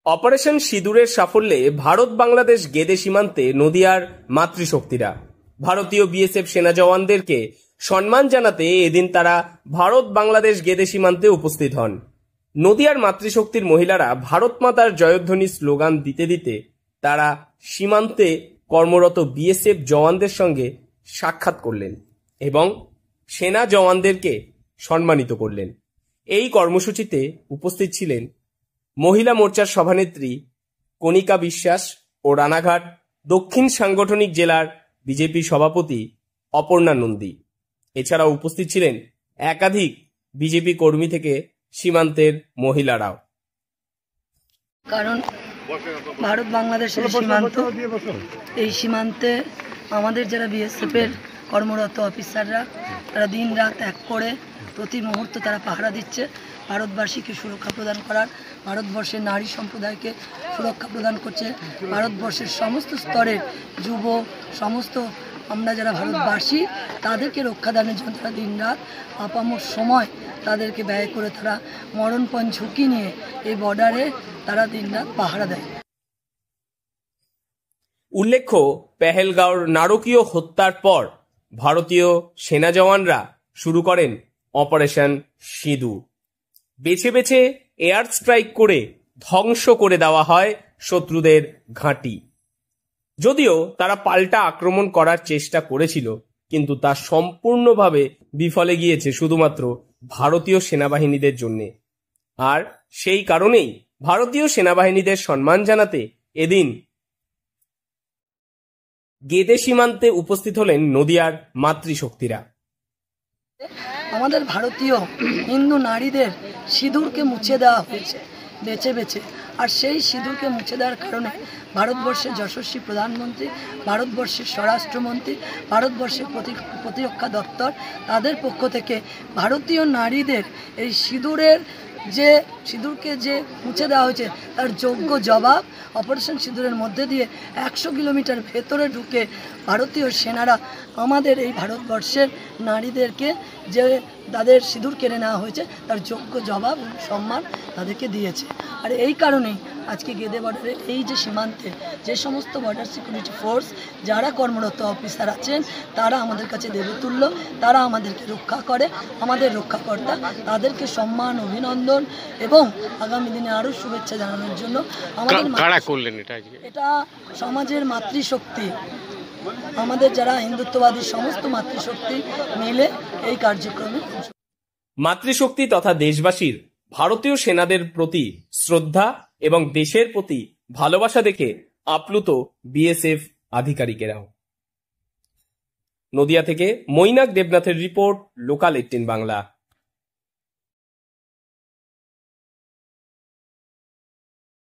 Operation সিঁদুরের সাফল্যে ভারত বাংলাদেশ গেদে সীমান্তে নদিয়ার মাতৃশক্তিরা ভারতীয় বিএসএফ সেনা জওয়ানদেরকে সম্মান জানাতে এদিন তারা ভারত বাংলাদেশ গেদে সীমান্তে উপস্থিত হন। নদিয়ার মাতৃশক্তির মহিলারা ভারত মাতার জয়ধ্বনি স্লোগান দিতে দিতে তারা সীমান্তে কর্মরত বিএসএফ জওয়ানদের সঙ্গে সাক্ষাৎ করলেন এবং সেনা জওয়ানদেরকে সম্মানিত করলেন। এই কর্মসূচিতে উপস্থিত ছিলেন মহিলা মোর্চার সভানেত্রী কণিকা বিশ্বাস ও রানাঘাট দক্ষিণ সাংগঠনিক জেলার বিজেপি সভাপতি অপর্ণা নন্দী। এছাড়াও উপস্থিত ছিলেন একাধিক বিজেপি কর্মী থেকে সীমান্তের মহিলারাও। কারণ ভারত বাংলাদেশের সীমান্ত, এই সীমান্তে আমাদের যারা বিএসএফের কর্মরত অফিসাররা তারা দিন রাত এক করে প্রতি মুহূর্ত তারা পাহারা দিচ্ছে ভারতবাসীকে সুরক্ষা প্রদান করার, ভারতবর্ষের নারী সম্প্রদায়কে সুরক্ষা প্রদান করছে, ভারতবর্ষের সমস্ত স্তরের যুব সমস্ত আমরা যারা ভারতবাসী তাদেরকে রক্ষাদানের জন্য তারা দিন রাত আপামর সময় তাদেরকে ব্যয় করে তারা মরণপণ ঝুঁকি নিয়ে এই বর্ডারে তারা দিন রাত পাহারা দেয়। উল্লেখ্য, পেহেলগাঁওর নারকীয় হত্যার পর ভারতীয় সেনা জওয়ানরা শুরু করেন অপারেশন সিঁদুর। বেছে বেছে এয়ার স্ট্রাইক করে ধ্বংস করে দেওয়া হয় শত্রুদের ঘাঁটি। যদিও তারা পাল্টা আক্রমণ করার চেষ্টা করেছিল, কিন্তু তা সম্পূর্ণভাবে বিফলে গিয়েছে শুধুমাত্র ভারতীয় সেনাবাহিনীদের জন্য। আর সেই কারণেই ভারতীয় সেনাবাহিনীদের সম্মান জানাতে এদিন গেদে সীমান্তে উপস্থিত হলেন নদিয়ার মাতৃশক্তিরা। আমাদের ভারতীয় হিন্দু নারীদের সিঁদুরকে মুছে দেওয়া হয়েছে বেছে বেছে, আর সেই সিঁদুরকে মুছে দেওয়ার কারণে ভারতবর্ষের যশস্বী প্রধানমন্ত্রী, ভারতবর্ষের স্বরাষ্ট্রমন্ত্রী, ভারতবর্ষের প্রতিরক্ষা দপ্তর তাদের পক্ষ থেকে ভারতীয় নারীদের এই সিঁদুরকে যে মুছে দেওয়া হয়েছে তার যোগ্য জবাব অপারেশন সিঁদুরের মধ্যে দিয়ে 100 কিলোমিটার ভেতরে ঢুকে ভারতীয় সেনারা আমাদের এই ভারতবর্ষের নারীদেরকে যে তাদের সিঁদুর কেড়ে নেওয়া হয়েছে তার যোগ্য জবাব এবং সম্মান তাদেরকে দিয়েছে। আর এই কারণেই আজকে গেদে বর্ডারে এই যে সীমান্তে যে সমস্ত বর্ডার সিকিউরিটি ফোর্স যারা কর্মরত অফিসার আছেন তারা আমাদের কাছে দেবতুল্য, তারা আমাদেরকে রক্ষা করে, আমাদের রক্ষাকর্তা, তাদেরকে সম্মান অভিনন্দন এবং আগামী দিনে আরও শুভেচ্ছা জানানোর জন্য আমাদের এটা সমাজের মাতৃশক্তি, আমাদের যারা হিন্দুত্ববাদী সমস্ত মাতৃশক্তি মিলে এই কার্যক্রমে। মাতৃশক্তি তথা দেশবাসীর ভারতীয় সেনাদের প্রতি শ্রদ্ধা এবং দেশের প্রতি ভালোবাসা দেখে আপ্লুত বিএসএফ আধিকারিকেরাও। নদিয়া থেকে মৈনাক দেবনাথের রিপোর্ট, লোকাল 18 বাংলা।